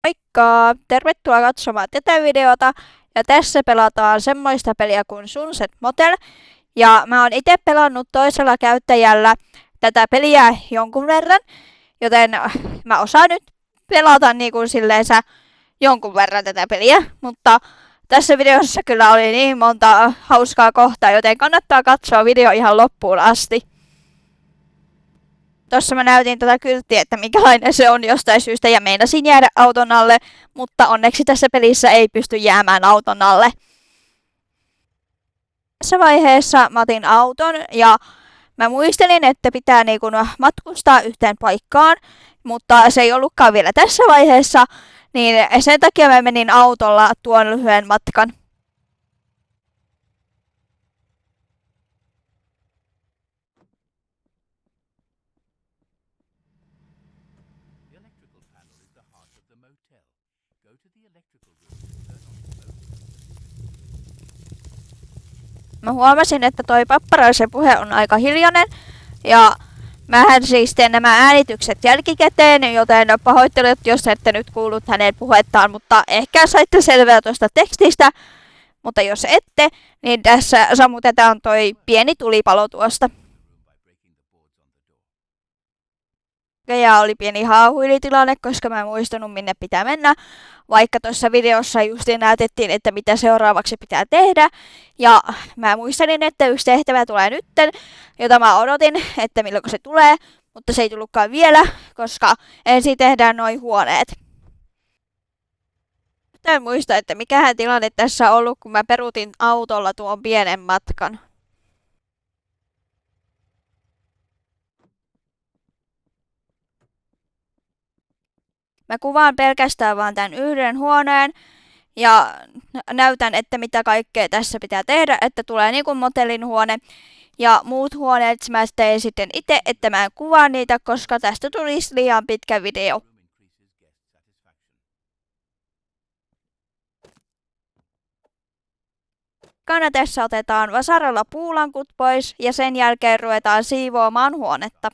Moikka! Tervetuloa katsomaan tätä videota. Ja tässä pelataan semmoista peliä kuin Sunset Motel. Ja mä oon itse pelannut toisella käyttäjällä tätä peliä jonkun verran. Joten mä osaan nyt pelata silleensä jonkun verran tätä peliä. Mutta tässä videossa kyllä oli niin monta hauskaa kohtaa, joten kannattaa katsoa video ihan loppuun asti. Tossa mä näytin tätä kylttiä, että minkälainen se on jostain syystä ja meinasin jäädä auton alle, mutta onneksi tässä pelissä ei pysty jäämään auton alle. Tässä vaiheessa mä otin auton ja mä muistelin, että pitää matkustaa yhteen paikkaan, mutta se ei ollutkaan vielä tässä vaiheessa, niin sen takia mä menin autolla tuon lyhyen matkan. Mä huomasin, että toi Papparaisen puhe on aika hiljainen ja mähän siis teen nämä äänitykset jälkikäteen, joten pahoittelut, jos ette nyt kuullut hänen puhettaan, mutta ehkä saitte selvää tuosta tekstistä. Mutta jos ette, niin tässä sammutetaan toi pieni tulipalo tuosta. Ja oli pieni haahuilitilanne, koska mä en muistanut minne pitää mennä. Vaikka tuossa videossa justiin näytettiin, että mitä seuraavaksi pitää tehdä. Ja mä muistelin, että yksi tehtävä tulee nytten, jota mä odotin, että milloin se tulee. Mutta se ei tullutkaan vielä, koska ensin tehdään noi huoneet. En muista, että mikähän tilanne tässä on ollut, kun mä peruutin autolla tuon pienen matkan. Mä kuvaan pelkästään vaan tämän yhden huoneen ja näytän, että mitä kaikkea tässä pitää tehdä, että tulee niin kuin motelin huone. Ja muut huoneet mä tein sitten itse, että mä en kuvaa niitä, koska tästä tulisi liian pitkä video. Tässä otetaan vasaralla puulankut pois ja sen jälkeen ruvetaan siivoamaan huonetta.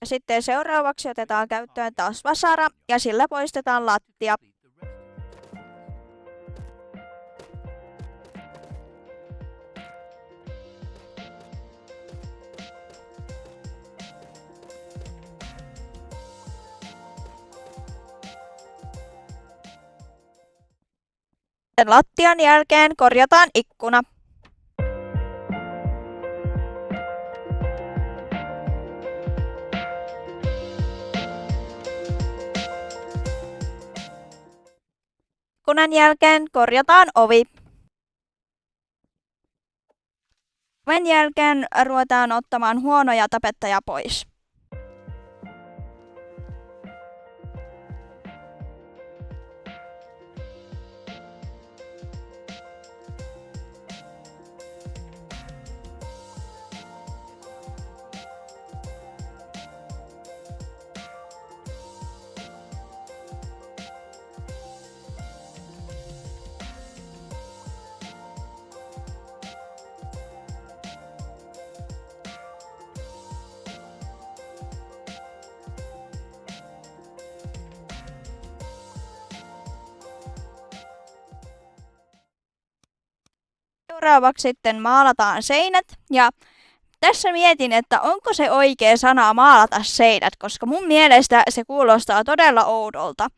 Sitten seuraavaksi otetaan käyttöön taas vasara ja sillä poistetaan lattia. Lattian jälkeen korjataan ikkuna. Ikkunan jälkeen korjataan ovi. Oven jälkeen ruvetaan ottamaan huonoja tapettajia pois. Seuraavaksi sitten maalataan seinät ja tässä mietin, että onko se oikea sana maalata seinät, koska mun mielestä se kuulostaa todella oudolta.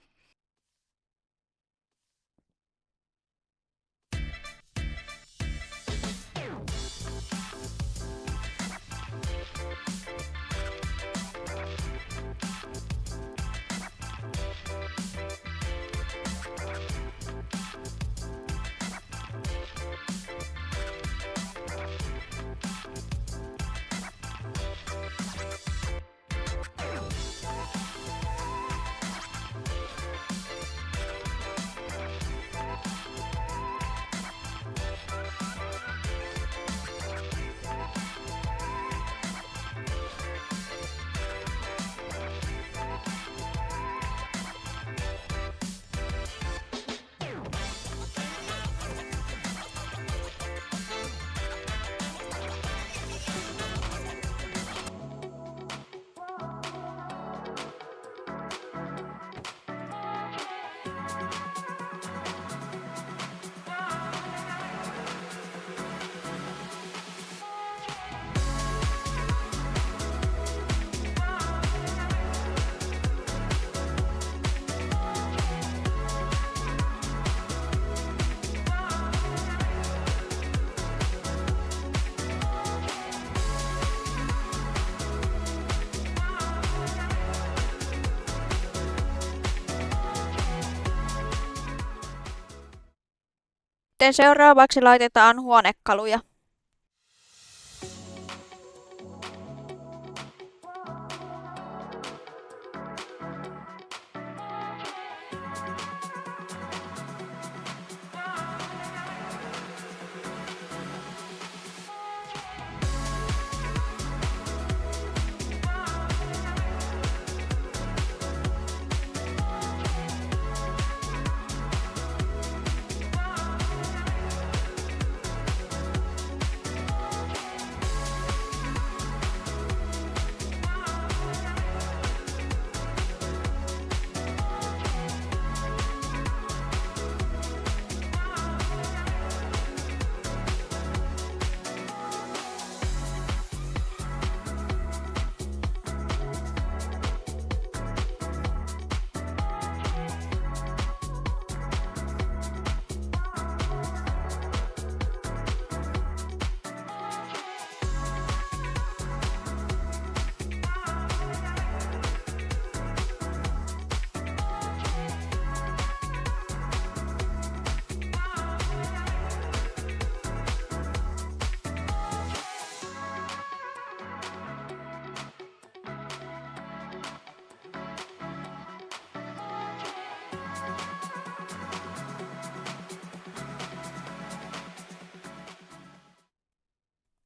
Sitten seuraavaksi laitetaan huonekaluja.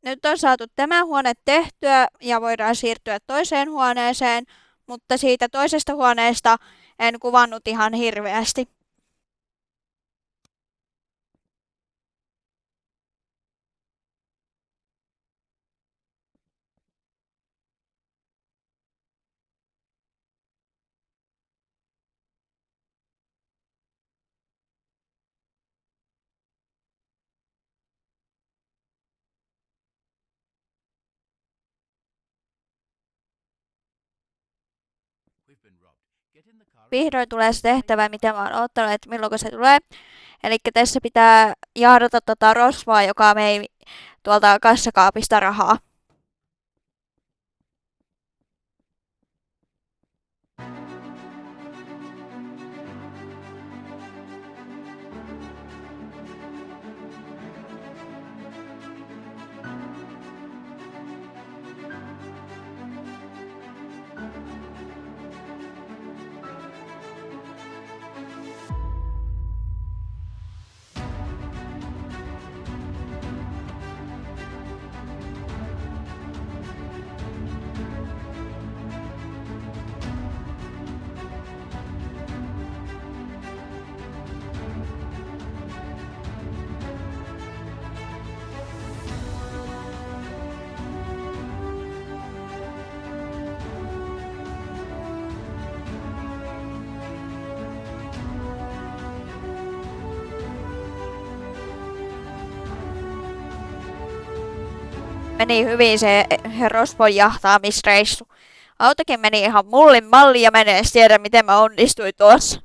Nyt on saatu tämä huone tehtyä ja voidaan siirtyä toiseen huoneeseen, mutta siitä toisesta huoneesta en kuvannut ihan hirveästi. Vihdoin tulee se tehtävä, mitä mä oon odottanut, että milloin se tulee. Eli tässä pitää jahdata tota rosvoa, joka vei tuolta kassakaapista rahaa. Meni hyvin se rosvon jahtaamisreissu. Autokin meni ihan mullin malli ja mä en edes tiedä, miten mä onnistuin tuossa.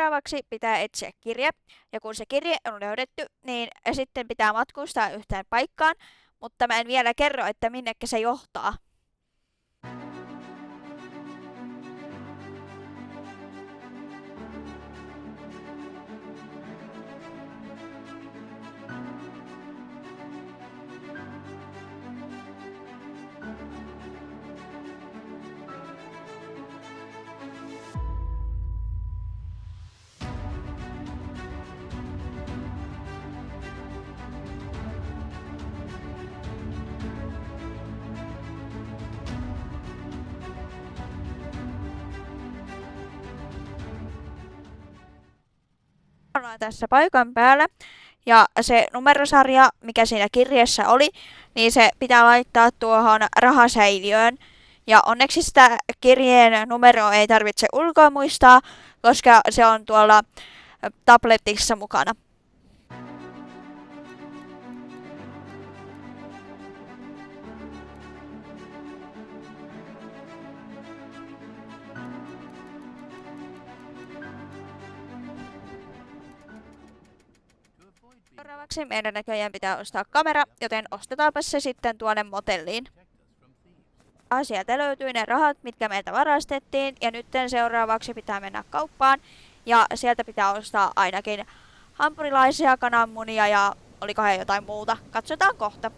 Seuraavaksi pitää etsiä kirje, ja kun se kirje on löydetty, niin sitten pitää matkustaa yhteen paikkaan, mutta mä en vielä kerro, että minnekä se johtaa. ollaan tässä paikan päällä. Ja se numerosarja, mikä siinä kirjeessä oli, niin se pitää laittaa tuohon rahasäiliöön. Ja onneksi sitä kirjeen numeroa ei tarvitse ulkoa muistaa, koska se on tuolla tabletissa mukana. Seuraavaksi meidän näköjään pitää ostaa kamera, joten ostetaanpa se sitten tuonne motelliin. Sieltä löytyy ne rahat, mitkä meiltä varastettiin, ja nyt seuraavaksi pitää mennä kauppaan. Ja sieltä pitää ostaa ainakin hampurilaisia, kananmunia ja olikohan jotain muuta. Katsotaan kohta.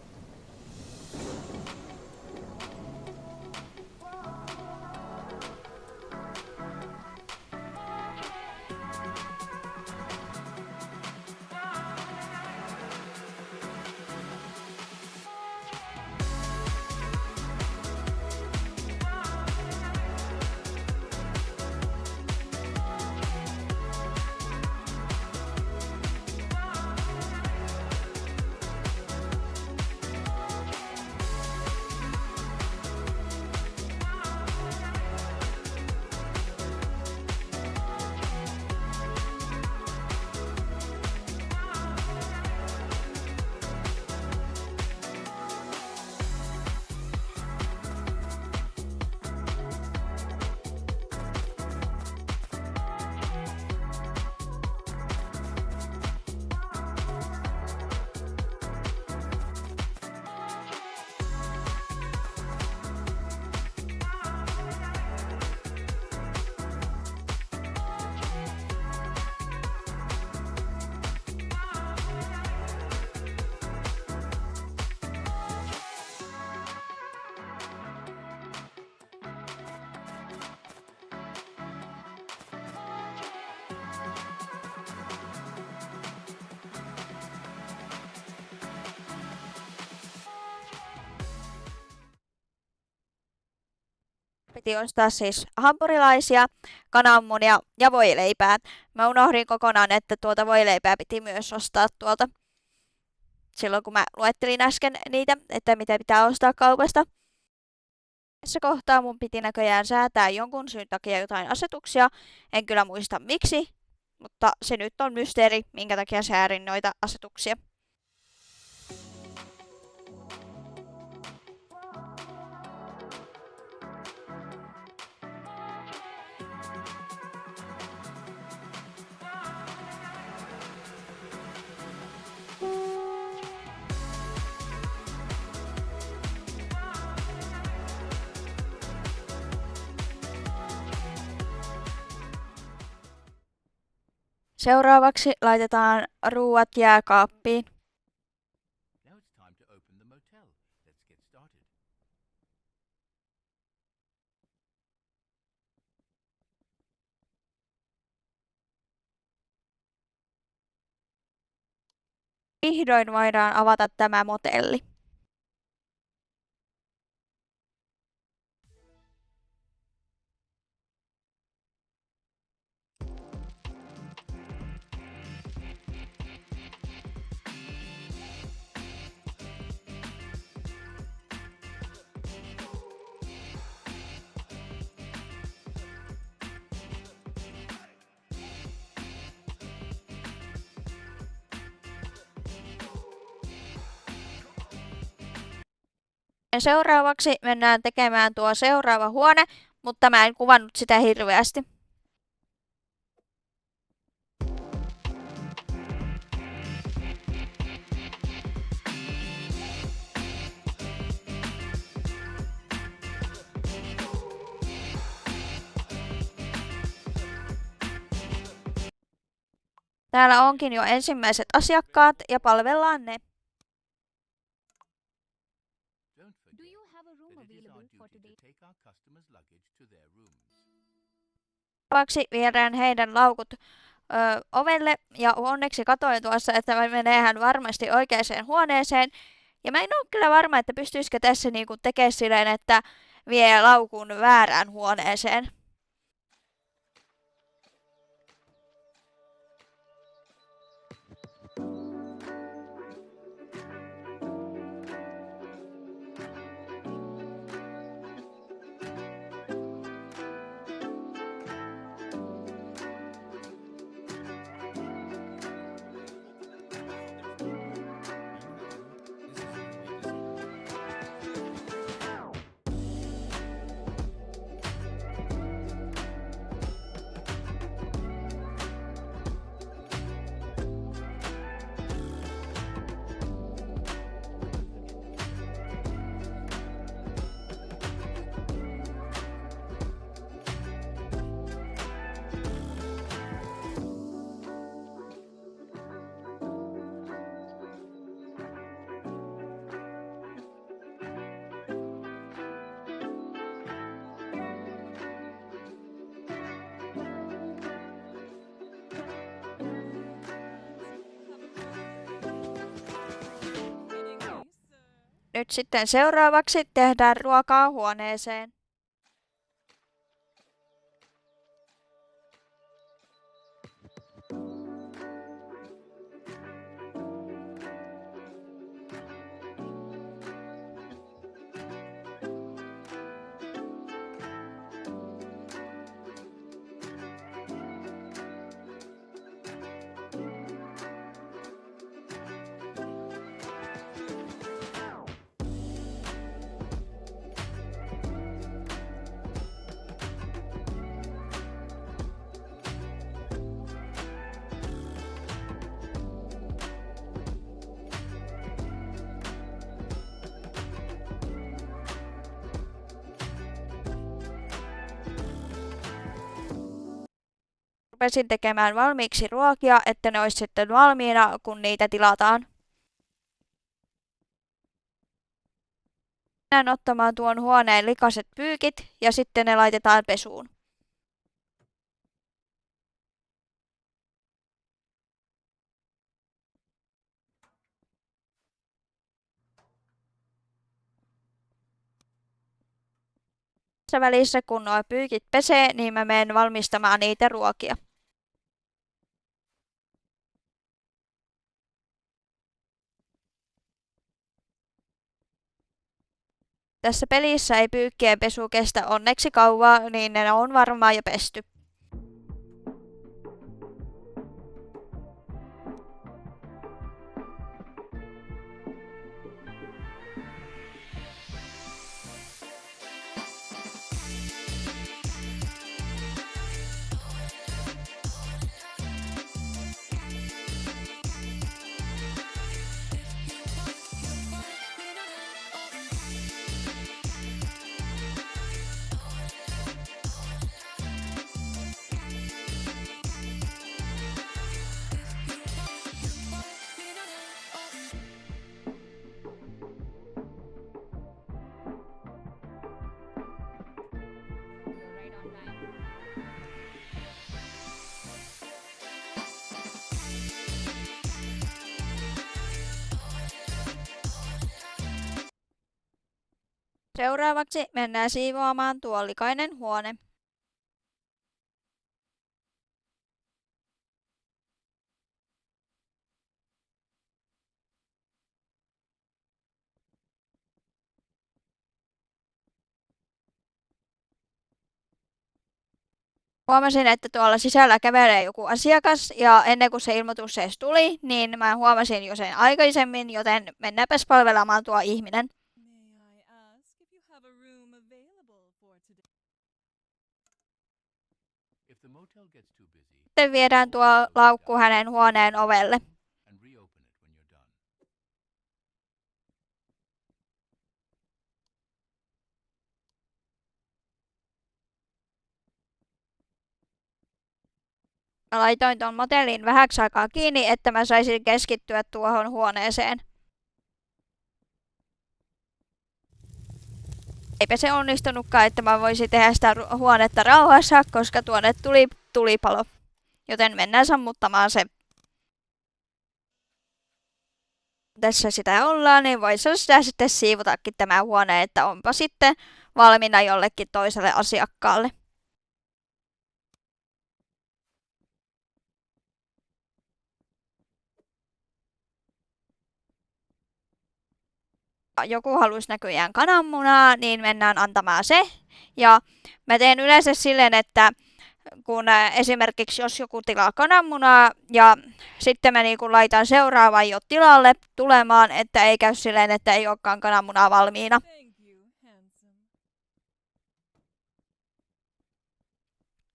Piti ostaa siis hampurilaisia, kananmunia ja voileipää. Mä unohdin kokonaan, että tuota voileipää piti myös ostaa tuolta silloin, kun mä luettelin äsken niitä, että mitä pitää ostaa kaupasta. Tässä kohtaa mun piti näköjään säätää jonkun syyn takia jotain asetuksia. En kyllä muista miksi, mutta se nyt on mysteeri, minkä takia säädin noita asetuksia. Seuraavaksi laitetaan ruuat jääkaappiin. Now it's time to open the motel. Let's get started. Vihdoin voidaan avata tämä motelli. Seuraavaksi mennään tekemään tuo seuraava huone, mutta mä en kuvannut sitä hirveästi. Täällä onkin jo ensimmäiset asiakkaat ja palvellaan ne. Don't forget Do you have a room that it is our available for duty today? to take our customers' luggage to their rooms. Seuraavaksi viedään heidän laukut ovelle ja onneksi katoin tuossa, että meneehän varmasti oikeaan huoneeseen. Ja mä en ole kyllä varma, että pystyisikö tässä niinku tekemään silleen, että vie laukun väärään huoneeseen. Nyt sitten seuraavaksi tehdään ruokaa huoneeseen. Rupesin tekemään valmiiksi ruokia, että ne olisi sitten valmiina, kun niitä tilataan. Mennään ottamaan tuon huoneen likaiset pyykit ja sitten ne laitetaan pesuun. Tässä välissä kun nuo pyykit pesee, niin mä menen valmistamaan niitä ruokia. Tässä pelissä ei pyykkien pesu kestä onneksi kauaa, niin ne on varmaan jo pesty. Seuraavaksi mennään siivoamaan tuo likainen huone. Huomasin, että tuolla sisällä kävelee joku asiakas ja ennen kuin se ilmoitus edes tuli, niin mä huomasin jo sen aikaisemmin, joten mennäänpäs palvelemaan tuo ihminen. If the motel gets too busy, Sitten viedään tuo laukku hänen huoneen ovelle. and reopen it when you're done. Mä laitoin ton motellin vähäksi aikaa kiinni, että mä saisin keskittyä tuohon huoneeseen. Eipä se onnistunutkaan, että mä voisin tehdä sitä huonetta rauhassa, koska tuonne tuli tulipalo. Joten mennään sammuttamaan se. Tässä sitä ollaan, niin voisi sitä sitten siivotakin tämä huone, että onpa sitten valmiina jollekin toiselle asiakkaalle. Joku halusi näköjään kananmunaa, niin mennään antamaan se. Ja mä teen yleensä silleen, että kun esimerkiksi jos joku tilaa kananmunaa ja sitten mä niin laitan seuraavan jo tilalle tulemaan, että ei käy silleen, että ei olekaan kananmunaa valmiina.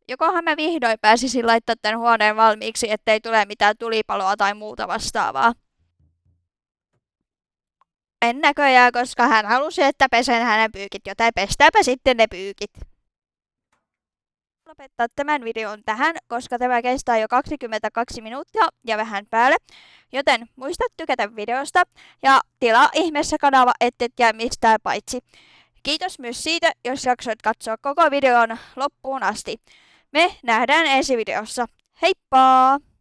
Jokohan mä vihdoin pääsisin laittaa tämän huoneen valmiiksi, ettei tule mitään tulipaloa tai muuta vastaavaa. En näköjään, koska hän halusi, että pesen hänen pyykit, joten pestääpä sitten ne pyykit. Lopettaa tämän videon tähän, koska tämä kestää jo 22 minuuttia ja vähän päälle. Joten muista tykätä videosta ja tilaa ihmeessä kanava, ettet jää mistään paitsi. Kiitos myös siitä, jos jaksoit katsoa koko videon loppuun asti. Me nähdään ensi videossa. Heippa!